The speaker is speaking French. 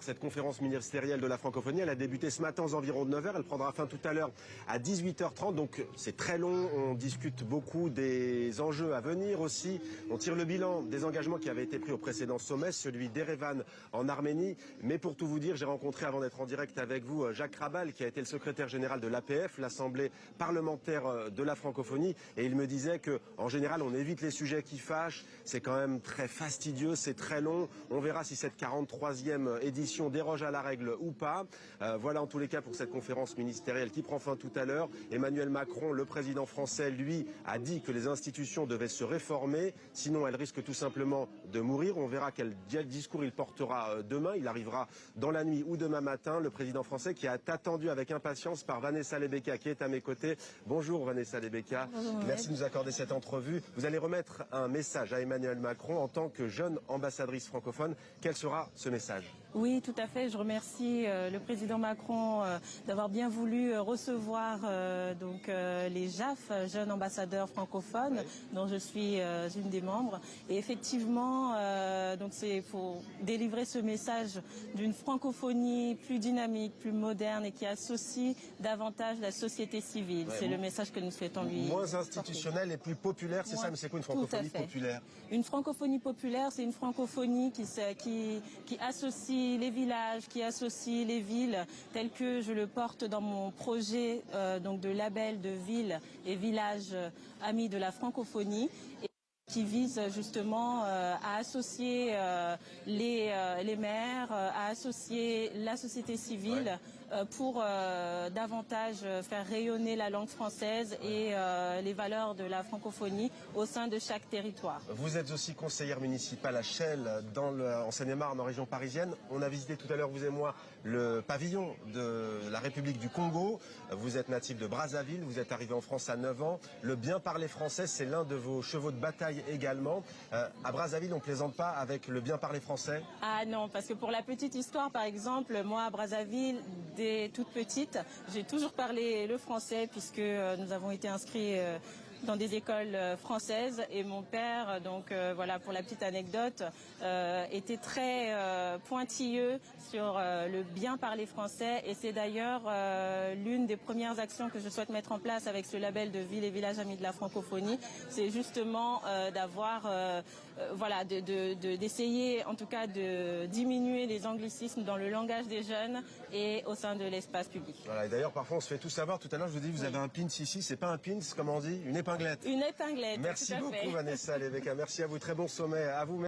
Cette conférence ministérielle de la francophonie, elle a débuté ce matin aux environs de 9h. Elle prendra fin tout à l'heure à 18h30. Donc c'est très long. On discute beaucoup des enjeux à venir aussi. On tire le bilan des engagements qui avaient été pris au précédent sommet, celui d'Erevan en Arménie. Mais pour tout vous dire, j'ai rencontré avant d'être en direct avec vous Jacques Rabal, qui a été le secrétaire général de l'APF, l'Assemblée parlementaire de la francophonie. Et il me disait que, en général, on évite les sujets qui fâchent. C'est quand même très fastidieux, c'est très long. On verra si cette 43e édition déroge à la règle ou pas. Voilà en tous les cas pour cette conférence ministérielle qui prend fin tout à l'heure. Emmanuel Macron, le président français, lui, a dit que les institutions devaient se réformer, sinon elles risquent tout simplement de mourir. On verra quel discours il portera demain. Il arrivera dans la nuit ou demain matin. Le président français qui est attendu avec impatience par Vanessa Lebecqa qui est à mes côtés. Bonjour Vanessa Lebecqa. Merci de nous accorder cette entrevue. Vous allez remettre un message à Emmanuel Macron en tant que jeune ambassadrice francophone. Quel sera ce message ? Oui, tout à fait. Je remercie le président Macron d'avoir bien voulu recevoir les JAF, jeunes ambassadeurs francophones, dont je suis une des membres. Et effectivement, c'est pour délivrer ce message d'une francophonie plus dynamique, plus moderne et qui associe davantage la société civile. Ouais, c'est le message que nous souhaitons lui moins institutionnelle et plus populaire, c'est ça? Mais c'est quoi une francophonie populaire? Une francophonie populaire, c'est une francophonie qui associe les villages, qui associe les villes, tel que je le porte dans mon projet de label de villes et villages amis de la francophonie, et qui vise justement à associer les maires, à associer la société civile pour davantage faire rayonner la langue française et les valeurs de la francophonie au sein de chaque territoire. Vous êtes aussi conseillère municipale à Chelles, en Seine-et-Marne, en région parisienne. On a visité tout à l'heure, vous et moi, le pavillon de la République du Congo. Vous êtes natif de Brazzaville, vous êtes arrivé en France à 9 ans. Le bien parler français, c'est l'un de vos chevaux de bataille également. À Brazzaville, on ne plaisante pas avec le bien parler français? Ah non, parce que pour la petite histoire, par exemple, moi à Brazzaville, dès toute petite, j'ai toujours parlé le français puisque nous avons été inscrits dans des écoles françaises et mon père, pour la petite anecdote, était très pointilleux sur le bien parler français et c'est d'ailleurs l'une des premières actions que je souhaite mettre en place avec ce label de villes et villages amis de la francophonie, c'est justement d'essayer en tout cas de diminuer les anglicismes dans le langage des jeunes et au sein de l'espace public. Voilà, et d'ailleurs parfois on se fait tout savoir. Tout à l'heure je vous dis vous avez un pins ici, c'est pas un pins, comment on dit, une épinglette. Une épinglette. Merci beaucoup Vanessa Lebecqa, merci à vous, très bon sommet à vous.